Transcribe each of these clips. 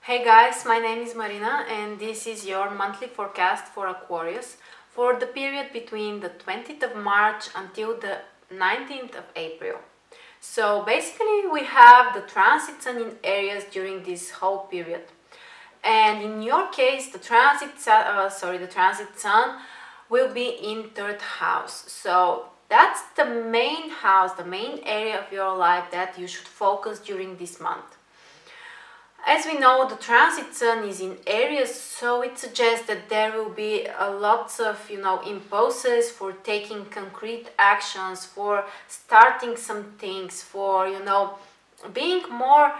Hey guys, my name is Marina and this is your monthly forecast for Aquarius for the period between the 20th of March until the 19th of April. So basically we have the transit sun in Aries during this whole period. And in your case, the transit sun will be in third house. So that's the main house, the main area of your life that you should focus during this month. As we know, the transit sun is in Aries, so it suggests that there will be lots of, impulses for taking concrete actions, for starting some things, for, being more,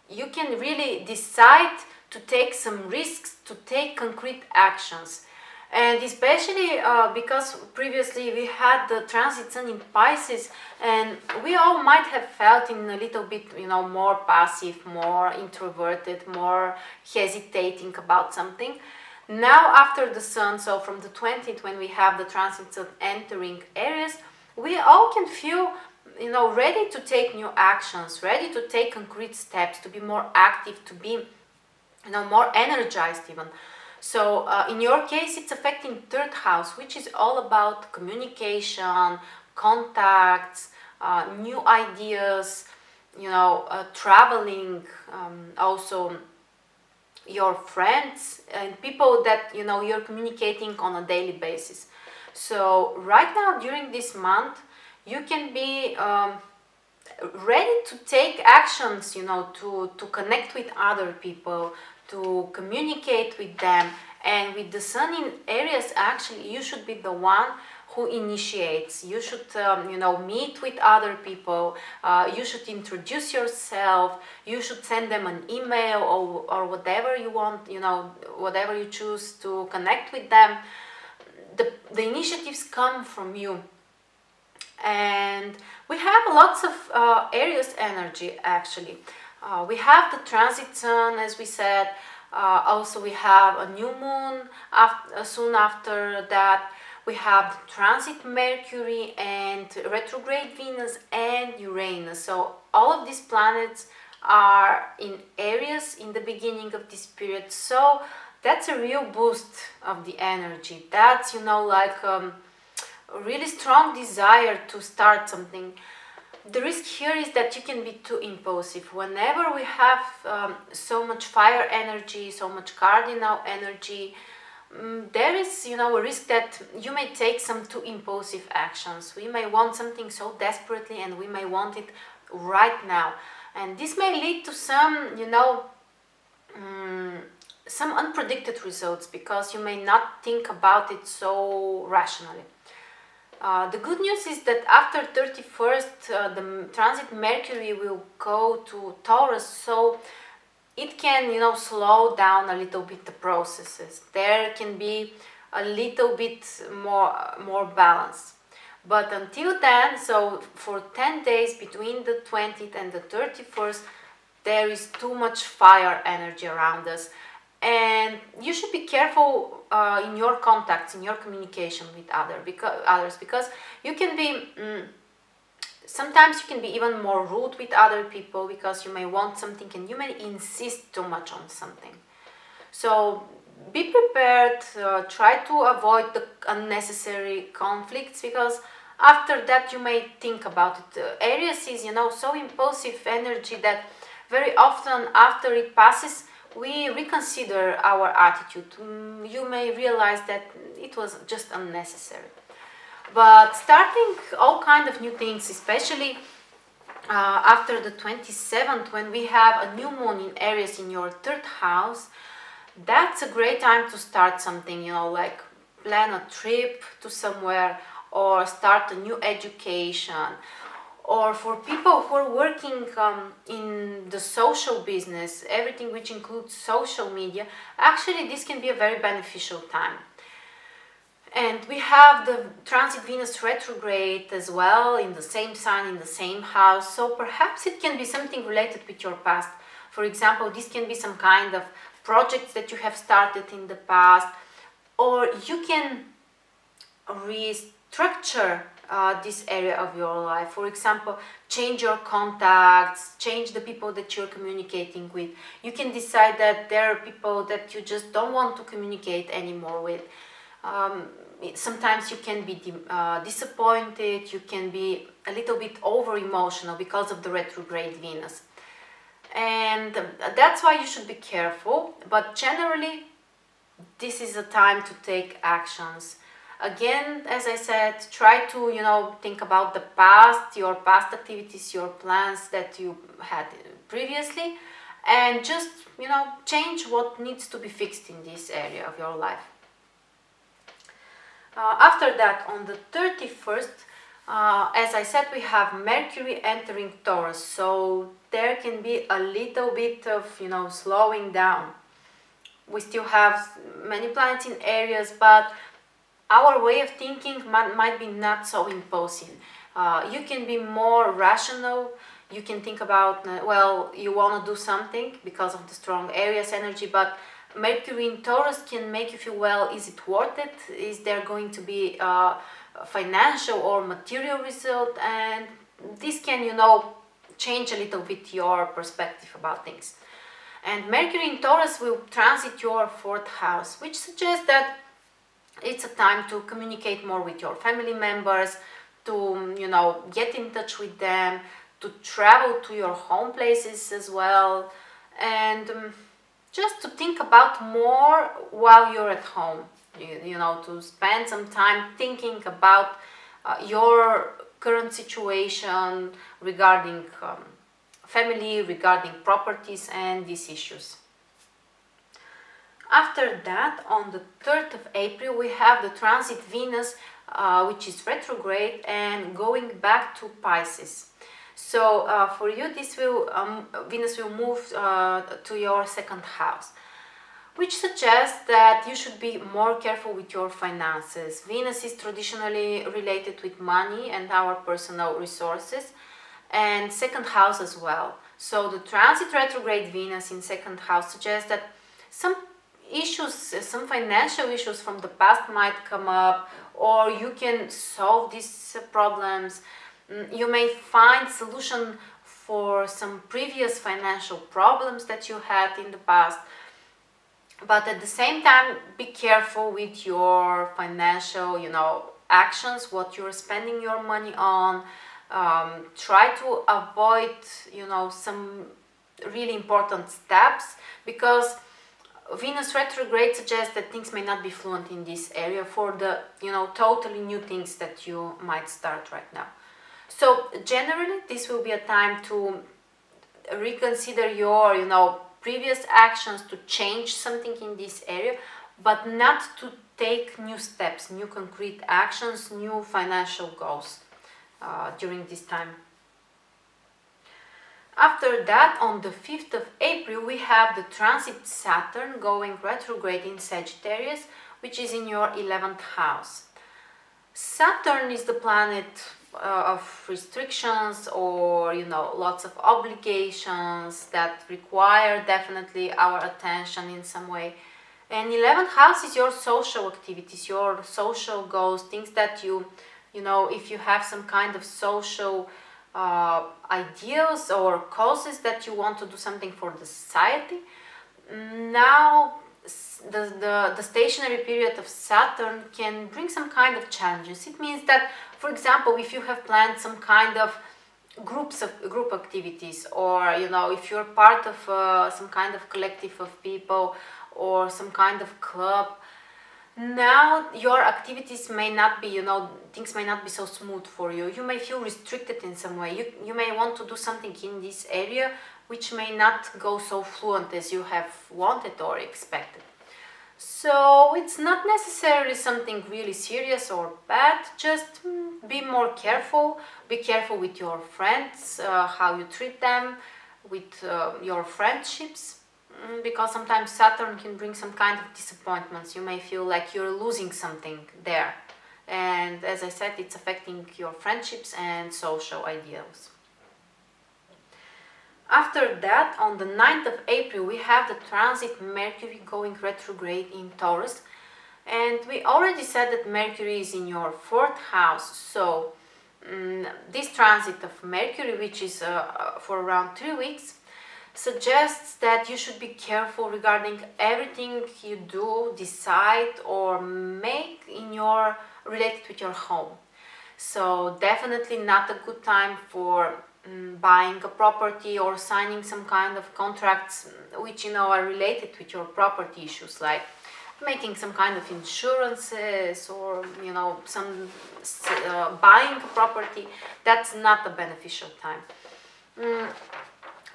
you can really decide to take some risks, to take concrete actions. And especially because previously we had the transit sun in Pisces, and we all might have felt in a little bit, more passive, more introverted, more hesitating about something. Now after the sun, so from the 20th when we have the transit sun entering Aries, we all can feel ready to take new actions, ready to take concrete steps, to be more active, to be more energized even. So in your case, it's affecting third house, which is all about communication, contacts, new ideas, traveling, also your friends and people that you're communicating on a daily basis. So right now during this month, you can be ready to take actions, to connect with other people, to communicate with them. And with the sun in Aries, actually you should be the one who initiates. You should meet with other people, you should introduce yourself, you should send them an email or whatever you want, whatever you choose to connect with them. The initiatives come from you. And we have lots of Aries energy actually. We have the transit sun, as we said. Also we have a new moon soon after that. We have the transit Mercury and retrograde Venus and Uranus. So all of these planets are in Aries in the beginning of this period. So that's a real boost of the energy. That's like a really strong desire to start something. The risk here is that you can be too impulsive. Whenever we have so much fire energy, so much cardinal energy, there is a risk that you may take some too impulsive actions. We may want something so desperately and we may want it right now. And this may lead to some, some unpredicted results because you may not think about it so rationally. The good news is that after 31st, the transit Mercury will go to Taurus, so it can, slow down a little bit the processes. There can be a little bit more balance. But until then, so for 10 days between the 20th and the 31st, there is too much fire energy around us. And you should be careful in your contacts, in your communication with others, because you can be, sometimes you can be even more rude with other people because you may want something and you may insist too much on something. So be prepared, try to avoid the unnecessary conflicts because after that you may think about it. Aries is, so impulsive energy that very often after it passes, we reconsider our attitude. You may realize that it was just unnecessary. But starting all kind of new things, especially after the 27th, when we have a new moon in Aries in your third house, that's a great time to start something, like plan a trip to somewhere or start a new education. Or for people who are working in the social business, everything which includes social media, actually this can be a very beneficial time. And we have the transit Venus retrograde as well in the same sign, in the same house. So perhaps it can be something related with your past. For example, this can be some kind of projects that you have started in the past, or you can restructure this area of your life. For example, change your contacts, change the people that you're communicating with. You can decide that there are people that you just don't want to communicate anymore with. Sometimes you can be disappointed, you can be a little bit over emotional because of the retrograde Venus. And that's why you should be careful, but generally this is a time to take actions. Again, as I said, try to think about the past, your past activities, your plans that you had previously, and just change what needs to be fixed in this area of your life. After that, on the 31st, as I said, we have Mercury entering Taurus, so there can be a little bit of slowing down. We still have many planets in Aries, but our way of thinking might be not so impulsive. You can be more rational. You can think about, well, you want to do something because of the strong Aries energy, but Mercury in Taurus can make you feel, well, is it worth it? Is there going to be a financial or material result? And this can, change a little bit your perspective about things. And Mercury in Taurus will transit your 4th house, which suggests that it's a time to communicate more with your family members, to, get in touch with them, to travel to your home places as well, and just to think about more while you're at home, to spend some time thinking about your current situation regarding family, regarding properties and these issues. After that, on the 3rd of April, we have the transit Venus, which is retrograde and going back to Pisces. So for you, Venus will move to your 2nd house, which suggests that you should be more careful with your finances. Venus is traditionally related with money and our personal resources, and 2nd house as well. So the transit retrograde Venus in 2nd house suggests that some issues, some financial issues from the past might come up, or you can solve these problems. You may find solution for some previous financial problems that you had in the past. But at the same time, be careful with your financial, actions, what you're spending your money on. Try to avoid, some really important steps, because Venus retrograde suggests that things may not be fluent in this area for the, totally new things that you might start right now. So generally, this will be a time to reconsider your, previous actions, to change something in this area, but not to take new steps, new concrete actions, new financial goals during this time. After that, on the 5th of April, we have the transit Saturn going retrograde in Sagittarius, which is in your 11th house. Saturn is the planet of restrictions, or lots of obligations that require definitely our attention in some way. And 11th house is your social activities, your social goals, things that you if you have some kind of social ideals or causes that you want to do something for the society. Now the stationary period of Saturn can bring some kind of challenges. It means that, for example, if you have planned some kind of group activities, or if you're part of some kind of collective of people or some kind of club, now your activities may not be, things may not be so smooth for you. You may feel restricted in some way. You may want to do something in this area which may not go so fluent as you have wanted or expected. So it's not necessarily something really serious or bad. Just be more careful. Be careful with your friends, how you treat them, with your friendships. Because sometimes Saturn can bring some kind of disappointments. You may feel like you're losing something there. And as I said, it's affecting your friendships and social ideals. After that, on the 9th of April, we have the transit Mercury going retrograde in Taurus. And we already said that Mercury is in your 4th house. So this transit of Mercury, which is for around 3 weeks, suggests that you should be careful regarding everything you do, decide, or make related with your home. So definitely not a good time for buying a property or signing some kind of contracts which are related with your property issues, like making some kind of insurances or some buying a property. That's not a beneficial time.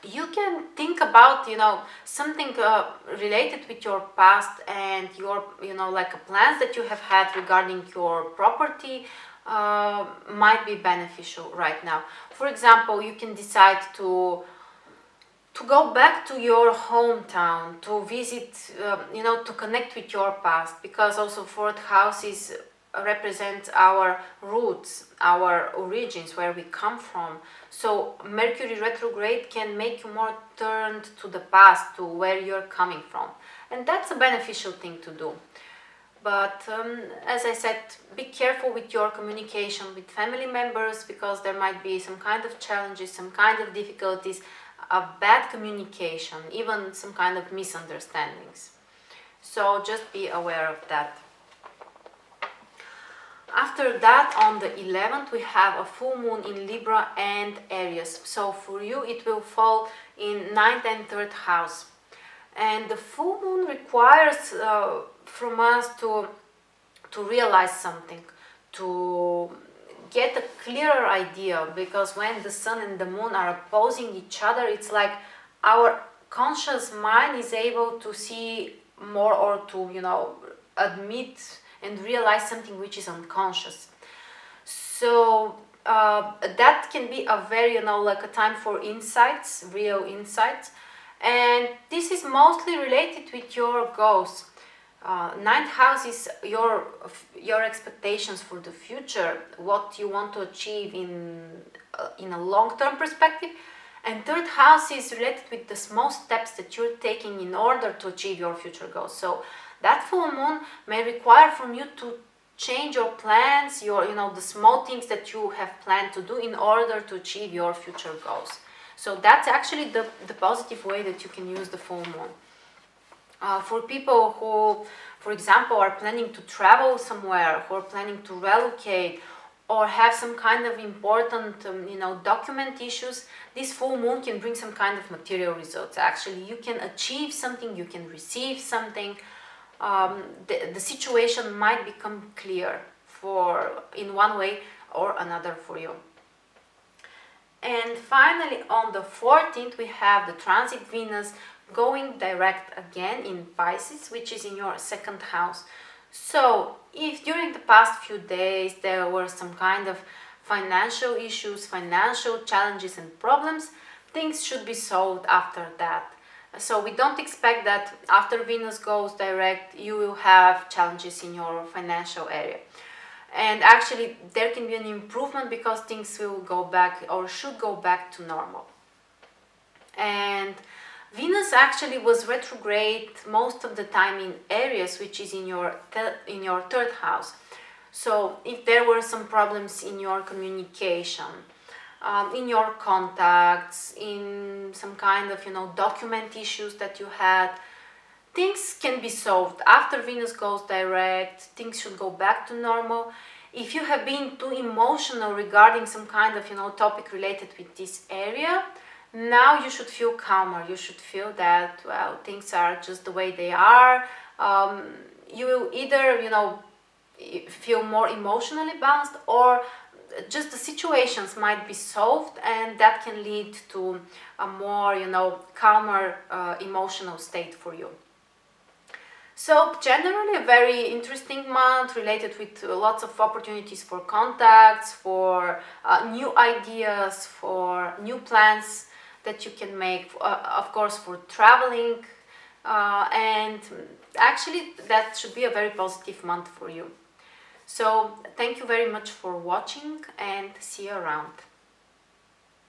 You can think about something related with your past and your like plans that you have had regarding your property might be beneficial right now. For example, you can decide to go back to your hometown, to visit, to connect with your past, because also fourth houses represent our roots, our origins, where we come from. So Mercury retrograde can make you more turned to the past, to where you're coming from, and that's a beneficial thing to do. But as I said, be careful with your communication with family members, because there might be some kind of challenges, some kind of difficulties, a bad communication, even some kind of misunderstandings. So just be aware of that. After that, on the 11th, we have a full moon in Libra and Aries. So for you, it will fall in 9th and 3rd house. And the full moon requires from us to realize something, to get a clearer idea, because when the sun and the moon are opposing each other, it's like our conscious mind is able to see more, or to admit and realize something which is unconscious. So that can be a very like a time for insights, real insights, and this is mostly related with your goals. Ninth house is your expectations for the future, what you want to achieve in a long-term perspective, and third house is related with the small steps that you're taking in order to achieve your future goals. So that full moon may require from you to change your plans, your the small things that you have planned to do in order to achieve your future goals. So that's actually the positive way that you can use the full moon. For people who, for example, are planning to travel somewhere, who are planning to relocate, or have some kind of important document issues, this full moon can bring some kind of material results. Actually, you can achieve something, you can receive something. The situation might become clear in one way or another for you. And finally, on the 14th, we have the transit Venus going direct again in Pisces, which is in your second house. So if during the past few days there were some kind of financial issues, financial challenges and problems, things should be solved after that. So we don't expect that after Venus goes direct you will have challenges in your financial area. And actually there can be an improvement, because things will go back, or should go back, to normal. And Venus actually was retrograde most of the time in Aries, which is in your third house. So if there were some problems in your communication, in your contacts, in some kind of document issues that you had, things can be solved. After Venus goes direct, things should go back to normal. If you have been too emotional regarding some kind of topic related with this area, now you should feel calmer. You should feel that, well, things are just the way they are. You will either feel more emotionally balanced, or just the situations might be solved, and that can lead to a more calmer emotional state for you. So generally a very interesting month, related with lots of opportunities for contacts, for new ideas, for new plans that you can make, of course for traveling, and actually that should be a very positive month for you. So thank you very much for watching, and see you around.